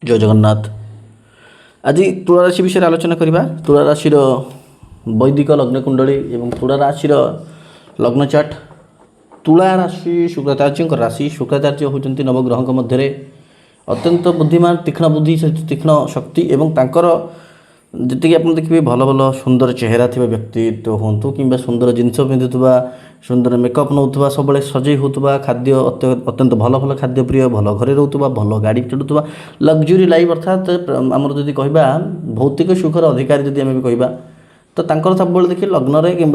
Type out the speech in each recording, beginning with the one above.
जय जगन्नाथ। आज तुला राशि विषय आलोचना करवा। तुला राशि वैदिक लग्न कुंडली एवं तुला राशि लग्न चार्ट। तुला राशि शुक्राचार्य राशि। शुक्राचार्य होती नवग्रह मध्य अत्यंत बुद्धिमान, तीक्ष्ण बुद्धि सहित तीक्ष्ण शक्ति एवं तांकर जी आप देखिए भल भल सुंदर चेहरा थी व्यक्तित्व हूँ कि सुंदर जिनस पिंधुवा, सुंदर मेकअप नौथुवा, सब सजई होता, खाद्य अत्यंत भल भल खाद्य प्रिय, भल घरे रोथुवा, भल गाड़ी चढ़ुवा, लग्जरी लाइफ अर्थात आमर जदि कहवा भौतिक सुखर अधिकारी जदि आम कहवा तो तांकर सब देखिए लग्न कि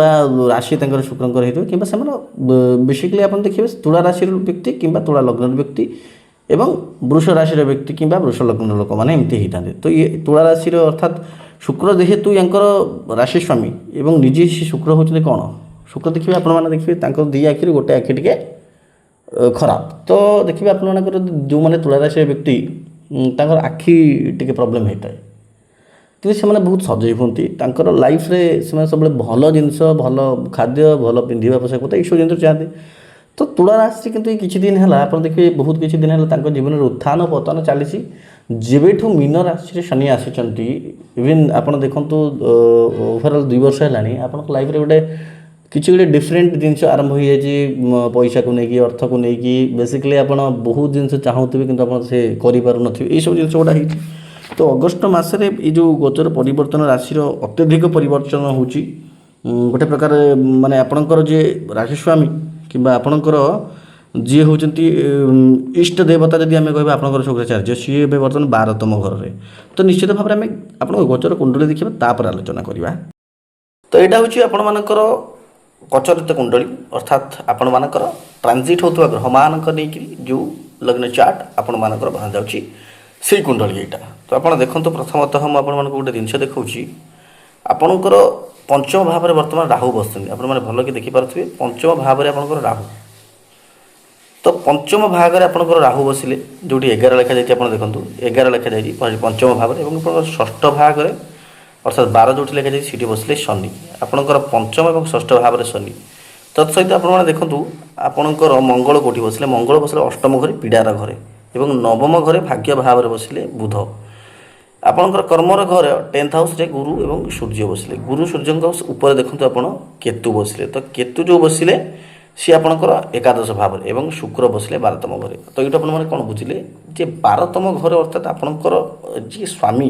राशि शुक्रंकर हो कि बेसिकली आप देखिए तुला राशि व्यक्ति कि तुला लग्न व्यक्ति एवं वृष राशि व्यक्ति कि वृष लग्न लोक मैंने एमती होता है। तो ये तुला राशि अर्थात शुक्र जेहेतु यांकर राशि स्वामी एवं निजे शुक्र होते कौन शुक्र देखिए आपने देखिए दी आखिर गोटे आखि टे खराब। तो देखिए आपर जो मैंने तुला राशि व्यक्ति आखि टे प्रोब्लेम होता है कि से बहुत सजई हूँ लाइफ रे सब भल जिनस, भल खाद्य, भल पिंधा पोशाक पत्र यू जिन चाहते। तो तुला राशि किंतु किसी दिन है आप देखिए बहुत किसी दिन है जीवन में उत्थान पतन चली जेबेठू मीन राशि शनि आसी इवन आप देखु ओवरऑल 2 वर्ष है आप लाइफ रे गोटे किसी गोटे डिफरेंट जिनस आरंभ हो जाए पैसा को लेकिन अर्थ को लेकिन बेसिकली आप बहुत जिन चाहूबे कि से करें ये सब जिन गुड़ा हो। तो अगस्ट मसरे ये जो गोचर परिवर्तन राशि अत्यधिक परिवर्तन हो गोटे प्रकार माने आपणकर जे राशिस्वामी कि आपणकर जी होती इष्ट देवता जदि आम कह आप शुक्राचार्य सी बर्तमान 12तम घर में। तो निश्चित भाव में आप गोचर कुंडली देखा तापर आलोचना करवा। तो यहाँ हूँ आपर गोचरित कुंडली अर्थात आपण मानकर ट्रांजिट होता ग्रह मान जो लग्न चार्ट आपण मानकर बना जाऊँगी से कुंडली यहाँ। तो आप देखो प्रथमतः मुझे गोटे जिन देखा आपणकर पंचम भाव में बर्तमान राहु बसुँच आप भल कि देखिपे पंचम भाव में आपंकर राहु। तो पंचम भाग में आपंकर राहु बसिले जो 11 लिखा जाए देखो 11 लिखा जाए पंचम भाव में षष्ठ भाग में अर्थात 12 जो लिखा जाए सीटी बसिले शनि आपंकर पंचम और षष्ठ भाव में शनि। तत्सहित आप देखूँ आपंकर मंगल कौटी बसिले मंगल बसिले अष्टम घरे पीड़ार घरे और नवम घरे भाग्य भाव में बसिले बुध। आपणकर कर्मर घर 10th हाउस रे गुरु एवं सूर्य बसिले गुरु सूर्य ऊपर देखते आप केतु बसिले। तो केतु जो बसिले सी आपणकर एकादश भाव एवं शुक्र बसिले 12तम घरे। तो ये आपने कौन बुझिले जे 12तम घर अर्थात आपणकर जी स्वामी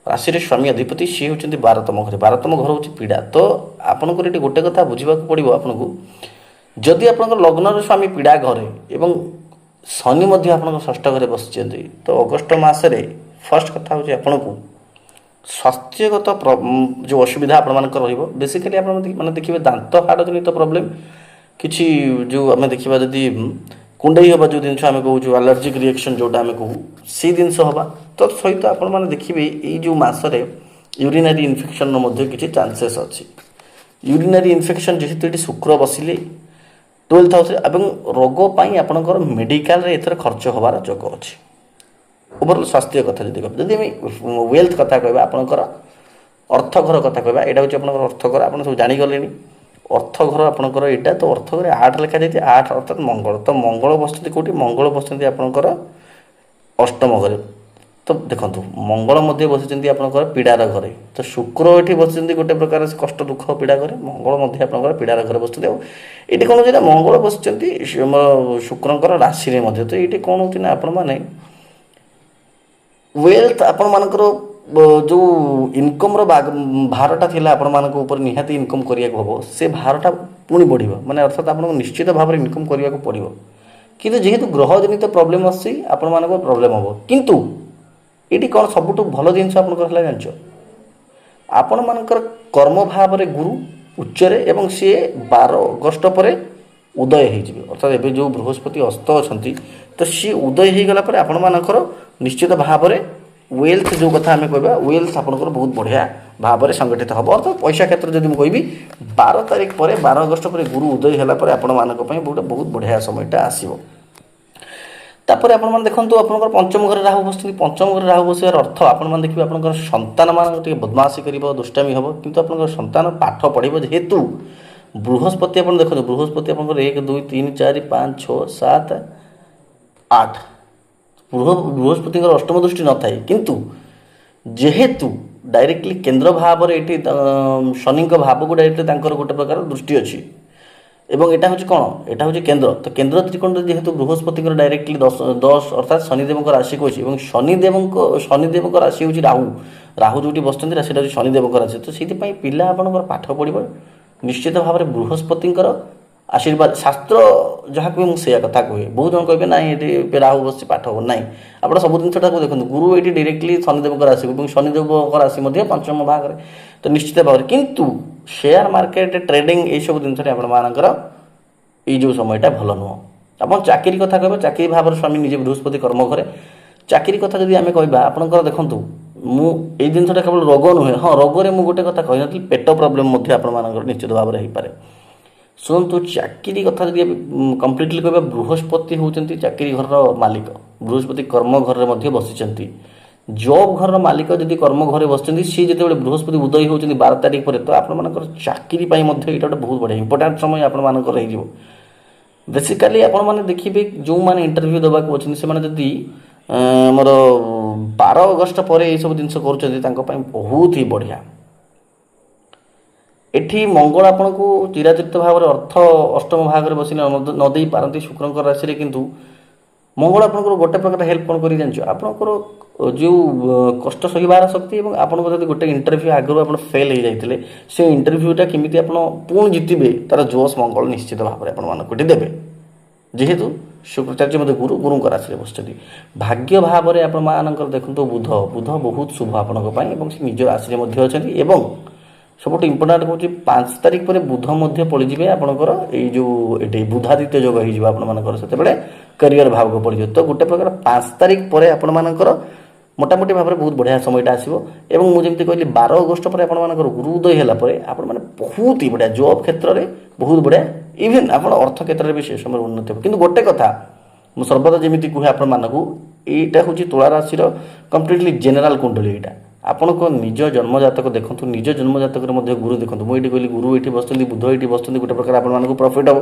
राशि स्वामी अधिपति सी होती 12तम घर। 12तम घर हूँ पीड़ा। तो आपंकर ये गोटे कथा बुझा पड़ो आपको जदि आपंकर लग्न स्वामी पीड़ा घरे एवं शनि आप षष्ठ घरे बस तो अगस्ट मसरे फर्स्ट कथा हूँ आपन को स्वास्थ्यगत जो असुविधा आपर बेसिकली आप मैंने देखिए दांत हाड़ जनित प्रोब्लेम किसी जो आम देखा जदि कुंडई हवा जो जिन आम कहूँ एलर्जिक रिएक्शन जोटा आम कहूँ से जिन हवा। तो सहित आपने देखिए ये जो मसरे यूरिनारी इन्फेक्शन किसी चांसेस अच्छी यूरिनारी इन्फेक्शन जेहेतु ये शुक्र बसिले 12th हाउस एवं रोगपाई आपंकर मेडिकल एथर खर्च हबार जोग अच्छी। ओवरऑल स्वास्थ्य कथा जब वेल्थ कथा कहवा आपंकर अर्थ घर कथा कहवा यहाँ हूँ आप अर्थ घर आप सब जानीगले अर्थ घर आपंकर यहाँ। तो अर्थ घर 8 लिखा जाए 8 अर्थात मंगल। तो मंगल बसते कौटी मंगल बसते आपंकर अष्टम घरे। तो देखो मंगल मध्य बसी आपंकर पीड़ार घरे। तो शुक्र ये बसते गोटे प्रकार कष्ट दुख पीड़ा घरे मंगल मध्य आपंकर पीड़ार घरे बसते ये कौन होता मंगल बसुँच शुक्रंकर राशि मध्य। तो ये कौन होती ना आपण मैंने वेल्थ आपण मानकर जो इनकम भारटा थिला आपण मानक ऊपर निहाती इनकम करिया हम से भारटा पुणी बढ़ माने अर्थात आपको निश्चित भाव में इनकम करिया पड़ो किंतु जेहेतु ग्रह जनित प्रोब्लेम आसी आपण मानक प्रोब्लेम हम किंतु ये कौन सबुठ भल जिन जान आपण मानकर कर्म भाव में गुरु उच्चरे एवं सी 12 अगस्ट पर उदय हो अर्थात एवं जो बृहस्पति अस्त अच्छा तो सी उदय हो गला आपण मानकर निश्चित भाव में वेल्थ जो कथा आम कहवा वेल्थ आपंकर बहुत बढ़िया भाव में संगठित हम। अर्थात पैसा क्षेत्र जब मुझे कहि 12 तारीख पर 12 अगस्ट पर गुरु उदय है आपण मानक गोटे बहुत बढ़िया समयटा आसो। तापर आप देखो आप पंचम घर राहु बस पंचम घर राहु बसार अर्थ आप देखिए आप संतान मान बदमाशी कर दुष्टामी हम किंतु आप संतान पाठ पढ़ो जेहेतु बृहस्पति आप देखो बृहस्पति आप 1 2 3 4 5 6 7 8 ବୃହସ୍ପତିଙ୍କର ଅଷ୍ଟମ ଦୃଷ୍ଟି ନଥାଏ, କିନ୍ତୁ ଯେହେତୁ ଡାଇରେକ୍ଟଲି କେନ୍ଦ୍ର ଭାବରେ ଏଠି ଶନିଙ୍କ ଭାବକୁ ଡାଇରେକ୍ଟଲି ତାଙ୍କର ଗୋଟେ ପ୍ରକାର ଦୃଷ୍ଟି ଅଛି ଏବଂ ଏଇଟା ହେଉଛି କ'ଣ, ଏଇଟା ହେଉଛି କେନ୍ଦ୍ର। ତ କେନ୍ଦ୍ର ତ୍ରିକୋଣରେ ଯେହେତୁ ବୃହସ୍ପତିଙ୍କର ଡାଇରେକ୍ଟଲି 10 ଅର୍ଥାତ୍ ଶନିଦେବଙ୍କ ରାଶିକୁ ଅଛି ଏବଂ ଶନିଦେବଙ୍କ ରାଶି ହେଉଛି ରାହୁ ଯେଉଁଠି ବସିଛନ୍ତି ସେଇଟା ହେଉଛି ଶନିଦେବଙ୍କ ରାଶି। ତ ସେଇଥିପାଇଁ ପିଲା ଆପଣଙ୍କର ପାଠ ପଢ଼ିବ ନିଶ୍ଚିତ ଭାବରେ ବୃହସ୍ପତିଙ୍କର ଆଶୀର୍ବାଦ। ଶାସ୍ତ୍ର ଯାହା କୁହେ ମୁଁ ସେଇଆ କଥା କୁହେ। ବହୁତ ଜଣ କହିବେ ନାଇଁ ଏଠି ରାହୁ ବସିଛି ପାଠ ହବ ନାହିଁ। ଆପଣ ସବୁ ଜିନିଷଟାକୁ ଦେଖନ୍ତୁ, ଗୁରୁ ଏଇଠି ଡାଇରେକ୍ଟଲି ଶନିଦେବଙ୍କ ରାଶିକୁ ଏବଂ ଶନିଦେବଙ୍କ ରାଶି ମଧ୍ୟ ପଞ୍ଚମ ଭାଗରେ, ତ ନିଶ୍ଚିତ ଭାବରେ। କିନ୍ତୁ ସେୟାର ମାର୍କେଟ ଟ୍ରେଡିଂ ଏଇସବୁ ଜିନିଷରେ ଆପଣମାନଙ୍କର ଏଇ ଯେଉଁ ସମୟଟା ଭଲ ନୁହଁ। ଆପଣ ଚାକିରି କଥା କହିବେ, ଚାକିରି ଭାବରେ ସ୍ୱାମୀ ନିଜେ ବୃହସ୍ପତି କର୍ମ ଘରେ। ଚାକିରି କଥା ଯଦି ଆମେ କହିବା ଆପଣଙ୍କର ଦେଖନ୍ତୁ, ମୁଁ ଏଇ ଜିନିଷଟା କେବଳ ରୋଗ ନୁହେଁ, ହଁ ରୋଗରେ ମୁଁ ଗୋଟେ କଥା କହିନଥିଲି, ପେଟ ପ୍ରୋବ୍ଲେମ୍ ମଧ୍ୟ ଆପଣମାନଙ୍କର ନିଶ୍ଚିତ ଭାବରେ ହେଇପାରେ। ଶୁଣନ୍ତୁ, ଚାକିରି କଥା ଯଦି କମ୍ପ୍ଲିଟଲି କହିବା, ବୃହସ୍ପତି ହେଉଛନ୍ତି ଚାକିରି ଘରର ମାଲିକ। ବୃହସ୍ପତି କର୍ମ ଘରରେ ମଧ୍ୟ ବସିଛନ୍ତି। ଜବ୍ ଘରର ମାଲିକ ଯଦି କର୍ମ ଘରେ ବସିଛନ୍ତି, ସିଏ ଯେତେବେଳେ ବୃହସ୍ପତି ଉଦୟ ହେଉଛନ୍ତି 12 ତାରିଖ ପରେ, ତ ଆପଣମାନଙ୍କର ଚାକିରି ପାଇଁ ମଧ୍ୟ ଏଇଟା ଗୋଟେ ବହୁତ ବଢ଼ିଆ ଇମ୍ପୋର୍ଟାଣ୍ଟ ସମୟ ଆପଣମାନଙ୍କର ହେଇଯିବ। ବେସିକାଲି ଆପଣମାନେ ଦେଖିବେ ଯେଉଁମାନେ ଇଣ୍ଟରଭ୍ୟୁ ଦେବାକୁ ଅଛନ୍ତି ସେମାନେ ଯଦି ଆମର 12 ଅଗଷ୍ଟ ପରେ ଏଇସବୁ ଜିନିଷ କରୁଛନ୍ତି, ତାଙ୍କ ପାଇଁ ବହୁତ ହି ବଢ଼ିଆ। ଏଠି ମଙ୍ଗଳ ଆପଣଙ୍କୁ ଚିରାଚରିତ ଭାବରେ ଅର୍ଥ ଅଷ୍ଟମ ଭାଗରେ ବସିଲେ ନ ଦେଇପାରନ୍ତି ଶୁକ୍ରଙ୍କ ରାଶିରେ, କିନ୍ତୁ ମଙ୍ଗଳ ଆପଣଙ୍କର ଗୋଟେ ପ୍ରକାର ହେଲ୍ପ କ'ଣ କରି ଜାଣିଛ, ଆପଣଙ୍କର ଯେଉଁ କଷ୍ଟ ସହିବାର ଶକ୍ତି ଏବଂ ଆପଣଙ୍କ ଯଦି ଗୋଟେ ଇଣ୍ଟରଭ୍ୟୁ ଆଗରୁ ଆପଣ ଫେଲ୍ ହେଇଯାଇଥିଲେ, ସେ ଇଣ୍ଟରଭ୍ୟୁଟା କେମିତି ଆପଣ ପୁଣି ଜିତିବେ ତାର ଜୋସ୍ ମଙ୍ଗଳ ନିଶ୍ଚିତ ଭାବରେ ଆପଣମାନଙ୍କୁ ଏଠି ଦେବେ। ଯେହେତୁ ଶୁକ୍ରାଚାର୍ଯ୍ୟ ମଧ୍ୟ ଗୁରୁଙ୍କ ରାଶିରେ ବସିଛନ୍ତି। ଭାଗ୍ୟ ଭାବରେ ଆପଣମାନଙ୍କର ଦେଖନ୍ତୁ ବୁଧ ବହୁତ ଶୁଭ ଆପଣଙ୍କ ପାଇଁ ଏବଂ ସେ ନିଜ ରାଶିରେ ମଧ୍ୟ ଅଛନ୍ତି। ଏବଂ ସବୁଠୁ ଇମ୍ପୋର୍ଟାଣ୍ଟ ହେଉଛି 5 ତାରିଖ ପରେ ବୁଧ ମଧ୍ୟ ପଡ଼ିଯିବେ ଆପଣଙ୍କର ଏଇ ଯେଉଁ ଏଠି ବୁଧାଦିତ୍ୟ ଯୋଗ ହେଇଯିବ ଆପଣମାନଙ୍କର, ସେତେବେଳେ କ୍ୟାରିୟର ଭାବକୁ ପଡ଼ିଯିବ। ତ ଗୋଟେ ପ୍ରକାର 5 ତାରିଖ ପରେ ଆପଣମାନଙ୍କର ମୋଟାମୋଟି ଭାବରେ ବହୁତ ବଢ଼ିଆ ସମୟଟା ଆସିବ। ଏବଂ ମୁଁ ଯେମିତି କହିଲି 12 ଅଗଷ୍ଟ ପରେ ଆପଣମାନଙ୍କର ଗୁରୁ ଉଦୟ ହେଲା ପରେ ଆପଣମାନେ ବହୁତ ହି ବଢ଼ିଆ ଜବ୍ କ୍ଷେତ୍ରରେ ବହୁତ ବଢ଼ିଆ, ଇଭେନ୍ ଆପଣ ଅର୍ଥ କ୍ଷେତ୍ରରେ ବି ସେ ସମୟରେ ଉନ୍ନତି ହେବ। କିନ୍ତୁ ଗୋଟେ କଥା ମୁଁ ସର୍ବଦା ଯେମିତି କୁହେ ଆପଣମାନଙ୍କୁ, ଏଇଟା ହେଉଛି ତୁଳା ରାଶିର କମ୍ପ୍ଲିଟଲି ଜେନେରାଲ କୁଣ୍ଡଳୀ। ଏଇଟା ଆପଣଙ୍କ ନିଜ ଜନ୍ମଜାତକ ଦେଖନ୍ତୁ, ନିଜ ଜନ୍ମଜାତକରେ ମଧ୍ୟ ଗୁରୁ ଦେଖନ୍ତୁ। ମୁଁ ଏଇଠି କହିଲି ଗୁରୁ ଏଇଠି ବସିଛନ୍ତି, ବୁଧ ଏଇଠି ବସିଛନ୍ତି, ଗୋଟେ ପ୍ରକାର ଆପଣମାନଙ୍କୁ ପ୍ରଫିଟ୍ ହେବ।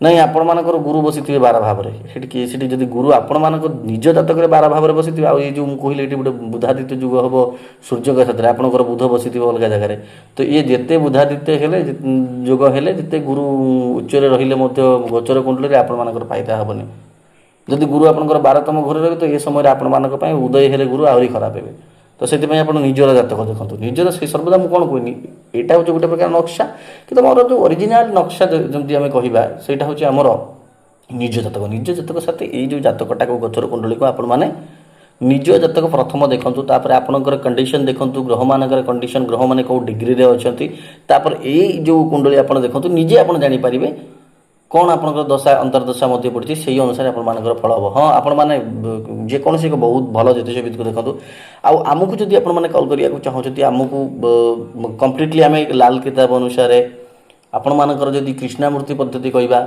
ନାଇଁ ଆପଣମାନଙ୍କର ଗୁରୁ ବସିଥିବେ 12 ଭାବରେ, ସେଠି ଯଦି ଗୁରୁ ଆପଣମାନଙ୍କ ନିଜ ଜାତକରେ 12 ଭାବରେ ବସିଥିବେ, ଆଉ ଏଇ ଯେଉଁ ମୁଁ କହିଲି ଏଠି ଗୋଟେ ବୁଧାଦିତ୍ୟ ଯୁଗ ହେବ ସୂର୍ଯ୍ୟଙ୍କ କ୍ଷେତ୍ରରେ, ଆପଣଙ୍କର ବୁଧ ବସିଥିବ ଅଲଗା ଜାଗାରେ, ତ ଇଏ ଯେତେ ବୁଧାଦିତ୍ୟ ହେଲେ ଯୋଗ ହେଲେ, ଯେତେ ଗୁରୁ ଉଚ୍ଚରେ ରହିଲେ ମଧ୍ୟ ଗୋଚର କୁଣ୍ଡଳୀରେ ଆପଣମାନଙ୍କର ଫାଇଦା ହେବନି। ଯଦି ଗୁରୁ ଆପଣଙ୍କର 12ତମ ଘରେ ରହିବେ, ତ ଏ ସମୟରେ ଆପଣମାନଙ୍କ ପାଇଁ ଉଦୟ ହେଲେ ଗୁରୁ ଆହୁରି ଖରାପ ହେବେ। ତ ସେଥିପାଇଁ ଆପଣ ନିଜର ଜାତକ ଦେଖନ୍ତୁ, ନିଜର ସେ ସର୍ବଦା ମୁଁ କ'ଣ କହିନି, ଏଇଟା ହେଉଛି ଗୋଟେ ପ୍ରକାର ନକ୍ସା, କିନ୍ତୁ ଆମର ଯେଉଁ ଅରିଜିନାଲ ନକ୍ସା ଯେମିତି ଆମେ କହିବା, ସେଇଟା ହେଉଛି ଆମର ନିଜ ଜାତକ। ନିଜ ଜାତକ ସାଥେ ଏଇ ଯେଉଁ ଜାତକଟାକୁ ଗୋଚର କୁଣ୍ଡଳୀକୁ ଆପଣମାନେ ନିଜ ଜାତକ ପ୍ରଥମ ଦେଖନ୍ତୁ, ତାପରେ ଆପଣଙ୍କର କଣ୍ଡିସନ୍ ଦେଖନ୍ତୁ, ଗ୍ରହମାନଙ୍କର କଣ୍ଡିସନ୍, ଗ୍ରହମାନେ କେଉଁ ଡିଗ୍ରୀରେ ଅଛନ୍ତି, ତାପରେ ଏଇ ଯେଉଁ କୁଣ୍ଡଳୀ ଆପଣ ଦେଖନ୍ତୁ, ନିଜେ ଆପଣ ଜାଣିପାରିବେ କ'ଣ ଆପଣଙ୍କର ଦଶା ଅନ୍ତର୍ଦଶା ମଧ୍ୟ ପଡ଼ିଛି, ସେଇ ଅନୁସାରେ ଆପଣମାନଙ୍କର ଫଳ ହେବ। ହଁ, ଆପଣମାନେ ଯେକୌଣସି ଏକ ବହୁତ ଭଲ ଜ୍ୟୋତିଷବିଦକୁ ଦେଖନ୍ତୁ। ଆଉ ଆମକୁ ଯଦି ଆପଣମାନେ କଲ୍ କରିବାକୁ ଚାହୁଁଛନ୍ତି, ଆମକୁ କମ୍ପ୍ଲିଟଲି ଆମେ ଲାଲ କିତାବ ଅନୁସାରେ ଆପଣମାନଙ୍କର ଯଦି କ୍ରିଷ୍ଣାମୂର୍ତ୍ତି ପଦ୍ଧତି କହିବା,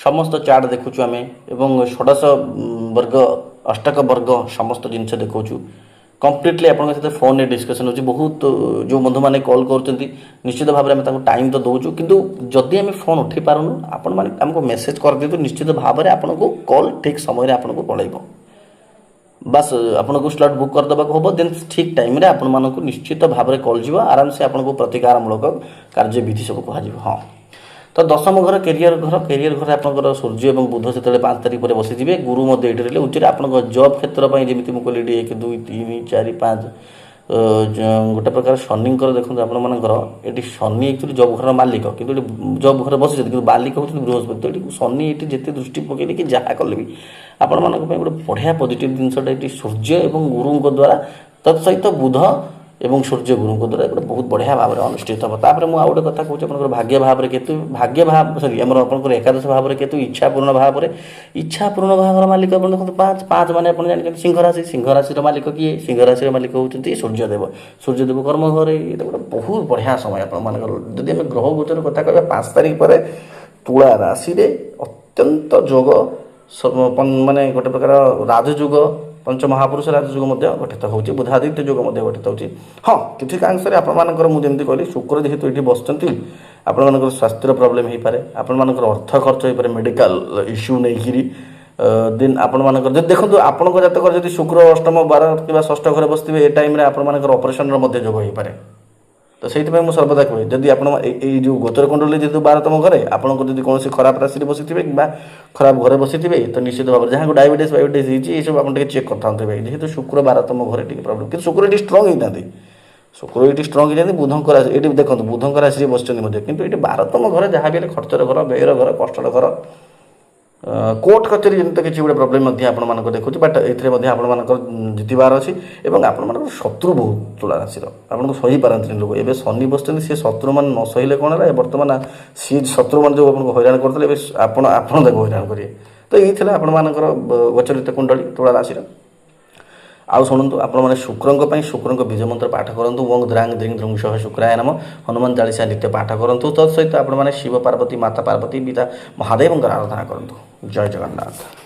ସମସ୍ତ ଚାର୍ଟ ଦେଖୁଛୁ ଆମେ ଏବଂ ଷୋଡ଼ଶ ବର୍ଗ ଅଷ୍ଟକ ବର୍ଗ ସମସ୍ତ ଜିନିଷ ଦେଖାଉଛୁ। କମ୍ପ୍ଲିଟଲି ଆପଣଙ୍କ ସହିତ ଫୋନ୍ରେ ଡିସ୍କସନ୍ ହେଉଛି। ବହୁତ ଯେଉଁ ବନ୍ଧୁମାନେ କଲ୍ କରୁଛନ୍ତି, ନିଶ୍ଚିତ ଭାବରେ ଆମେ ତାଙ୍କୁ ଟାଇମ୍ ତ ଦେଉଛୁ, କିନ୍ତୁ ଯଦି ଆମେ ଫୋନ୍ ଉଠାଇ ପାରୁନୁ, ଆପଣମାନେ ଆମକୁ ମେସେଜ୍ କରିଦିଅନ୍ତୁ, ନିଶ୍ଚିତ ଭାବରେ ଆପଣଙ୍କୁ କଲ୍ ଠିକ୍ ସମୟରେ ଆପଣଙ୍କୁ ପଳାଇବ। ବାସ୍ ଆପଣଙ୍କୁ ସ୍ଲଟ୍ ବୁକ୍ କରିଦେବାକୁ ହେବ, ଦେନ୍ ଠିକ୍ ଟାଇମ୍ରେ ଆପଣମାନଙ୍କୁ ନିଶ୍ଚିତ ଭାବରେ କଲ୍ ଯିବ, ଆରାମସେ ଆପଣଙ୍କୁ ପ୍ରତିକାରମୂଳକ କାର୍ଯ୍ୟବିଧି ସବୁ କୁହାଯିବ। ହଁ, ତ ଦଶମ ଘର କ୍ୟାରିୟର ଘରେ ଆପଣଙ୍କର ସୂର୍ଯ୍ୟ ଏବଂ ବୁଧ ସେତେବେଳେ 5 ତାରିଖ ପରେ ବସିଯିବେ, ଗୁରୁ ମଧ୍ୟ ଏଇଠି ରହିଲେ ଉଚ୍ଚରେ। ଆପଣଙ୍କ ଜବ୍ କ୍ଷେତ୍ର ପାଇଁ ଯେମିତି ମୁଁ କହିଲି ଏଠି 1 2 3 4 5 ଗୋଟେ ପ୍ରକାର ଶନିଙ୍କର ଦେଖନ୍ତୁ ଆପଣମାନଙ୍କର ଏଠି ଶନି ଆକ୍ଚୁଆଲି ଜବ୍ ଘରର ମାଲିକ, କିନ୍ତୁ ଏଠି ଜବ୍ ଘରେ ବସିଛନ୍ତି, କିନ୍ତୁ ମାଲିକ ହେଉଛନ୍ତି ବୃହସ୍ପତି। ତ ଏଠି ଶନି ଏଠି ଯେତେ ଦୃଷ୍ଟି ପକାଇଲେ କି ଯାହା କଲେ ବି ଆପଣମାନଙ୍କ ପାଇଁ ଗୋଟେ ବଢ଼ିଆ ପଜିଟିଭ୍ ଜିନିଷଟା ଏଠି ସୂର୍ଯ୍ୟ ଏବଂ ଗୁରୁଙ୍କ ଦ୍ୱାରା, ତତ୍ ସହିତ ବୁଧ ଏବଂ ସୂର୍ଯ୍ୟ ଗୁରୁଙ୍କ ଦ୍ୱାରା ଗୋଟେ ବହୁତ ବଢ଼ିଆ ଭାବରେ ଅନୁଷ୍ଠିତ ହେବ। ତାପରେ ମୁଁ ଆଉ ଗୋଟେ କଥା କହୁଛି, ଆପଣଙ୍କର ଭାଗ୍ୟ ଭାବରେ କେତୁ, ଆମର ଆପଣଙ୍କର ଏକାଦଶ ଭାବରେ କେତୁ, ଇଚ୍ଛା ପୂର୍ଣ୍ଣ ଭାବରେ, ଇଚ୍ଛା ପୂର୍ଣ୍ଣ ଭାବର ମାଲିକ ଆପଣ ଦେଖନ୍ତୁ 5 ମାନେ ଆପଣ ଜାଣିଛନ୍ତି ସିଂହ ରାଶି। ସିଂହ ରାଶିର ମାଲିକ କିଏ? ସିଂହ ରାଶିର ମାଲିକ ହେଉଛନ୍ତି ସୂର୍ଯ୍ୟଦେବ। ସୂର୍ଯ୍ୟଦେବ କର୍ମ ଘରେ, ଏଇଟା ଗୋଟେ ବହୁତ ବଢ଼ିଆ ସମୟ ଆପଣମାନଙ୍କର। ଯଦି ଆମେ ଗ୍ରହ ଗୋଚର କଥା କହିବା, 5 ତାରିଖ ପରେ ତୁଳା ରାଶିରେ ଅତ୍ୟନ୍ତ ଯୋଗ, ମାନେ ଗୋଟେ ପ୍ରକାର ରାଜଯୁଗ, ପଞ୍ଚମହାପୁରୁଷ ରାଜଯୁଗ ମଧ୍ୟ ଗଠିତ ହେଉଛି, ବୁଧାଦିତ୍ୟ ଯୁଗ ମଧ୍ୟ ଗଠିତ ହେଉଛି। ହଁ, କିଛି କାଂଶରେ ଆପଣମାନଙ୍କର ମୁଁ ଯେମିତି କହିଲି ଶୁକ୍ର ଯେହେତୁ ଏଠି ବସିଛନ୍ତି, ଆପଣମାନଙ୍କର ସ୍ୱାସ୍ଥ୍ୟର ପ୍ରୋବ୍ଲେମ୍ ହେଇପାରେ, ଆପଣମାନଙ୍କର ଅର୍ଥ ଖର୍ଚ୍ଚ ହେଇପାରେ, ମେଡ଼ିକାଲ ଇସ୍ୟୁ ନେଇକିରି ଦିନ ଆପଣମାନଙ୍କର ଯଦି ଦେଖନ୍ତୁ ଆପଣଙ୍କ ଜାତକରେ ଯଦି ଶୁକ୍ର ଅଷ୍ଟମ 12 କିମ୍ବା ଷଷ୍ଠ ଘରେ ବସିଥିବେ ଏ ଟାଇମ୍ରେ ଆପଣମାନଙ୍କର ଅପରେସନର ମଧ୍ୟ ଯୋଗ ହୋଇପାରେ। ତ ସେଇଥିପାଇଁ ମୁଁ ସର୍ବଦା କୁହେ ଯଦି ଆପଣ ଏଇ ଯେଉଁ ଗୋଚର କୁଣ୍ଡଳୀ ଯେହେତୁ 12ତମ ଘରେ ଆପଣଙ୍କ ଯଦି କୌଣସି ଖରାପ ରାଶିରେ ବସିଥିବେ କିମ୍ବା ଖରାପ ଘରେ ବସିଥିବେ ତ ନିଶ୍ଚିତ ଭାବରେ ଯାହାକୁ ଡାଇବେଟିସ୍ ହେଇଛି ଏସବୁ ଆପଣ ଟିକେ ଚେକ୍ କରିଥାନ୍ତୁ ଭାଇ ଯେହେତୁ ଶୁକ୍ର 12ତମ ଘରେ ଟିକେ ପ୍ରୋବ୍ଲେମ୍ କିନ୍ତୁ ଶୁକ୍ର ଏଠି ଷ୍ଟ୍ରଙ୍ଗ ହେଇଥାନ୍ତି ଶୁକ୍ର ଏଠି ଷ୍ଟ୍ରଙ୍ଗ ହେଇଥାନ୍ତି ବୁଧଙ୍କ ରାଶି ଏଠି ଦେଖନ୍ତୁ ବୁଧଙ୍କ ରାଶିରେ ବସିଛନ୍ତି ମଧ୍ୟ କିନ୍ତୁ ଏଠି 12ତମ ଘରେ ଯାହା ବି ହେଲେ ଖର୍ଚ୍ଚର ଘର ବ୍ୟୟର ଘର କଷ୍ଟର ଘର କୋର୍ଟ କଚେରୀ ଯେମିତି କିଛି ଗୋଟେ ପ୍ରୋବ୍ଲେମ୍ ମଧ୍ୟ ଆପଣମାନଙ୍କୁ ଦେଖୁଛି ବଟ୍ ଏଥିରେ ମଧ୍ୟ ଆପଣମାନଙ୍କର ଜିତିବାର ଅଛି ଏବଂ ଆପଣମାନଙ୍କର ଶତ୍ରୁ ବହୁତ ତୁଳା ରାଶିର ଆପଣଙ୍କୁ ସହିପାରନ୍ତିନି ଲୋକ ଏବେ ଶନି ବସିଛନ୍ତି ସେ ଶତ୍ରୁମାନେ ନ ସହିଲେ କ'ଣ ହେଲା ବର୍ତ୍ତମାନ ସିଏ ଶତ୍ରୁମାନେ ଯେଉଁ ଆପଣଙ୍କୁ ହଇରାଣ କରୁଥିଲେ ଏବେ ଆପଣ ତାକୁ ହଇରାଣ କରିବେ ତ ଏଇ ଥିଲା ଆପଣମାନଙ୍କର ଗୋଚରିତ କୁଣ୍ଡଳୀ ତୁଳା ରାଶିର। ଆଉ ଶୁଣନ୍ତୁ ଆପଣମାନେ ଶୁକ୍ରଙ୍କ ପାଇଁ ଶୁକ୍ରଙ୍କ ବୀଜ ମନ୍ତ୍ର ପାଠ କରନ୍ତୁ ଓଂ ଦ୍ରାଙ୍ଗ ଦ୍ରିଙ୍ଗ ଦୃଙ୍ଗ ସହ ଶୁକ୍ରାୟ ନାମ ହନୁମାନ ଚାଳିଶା ନିତ୍ୟ ପାଠ କରନ୍ତୁ ତତ୍ ସହିତ ଆପଣମାନେ ଶିବ ପାର୍ବତୀ ମାତା ପାର୍ବତୀ ପିତା ମହାଦେବଙ୍କର ଆରାଧନା କରନ୍ତୁ। ଜୟ ଜଗନ୍ନାଥ।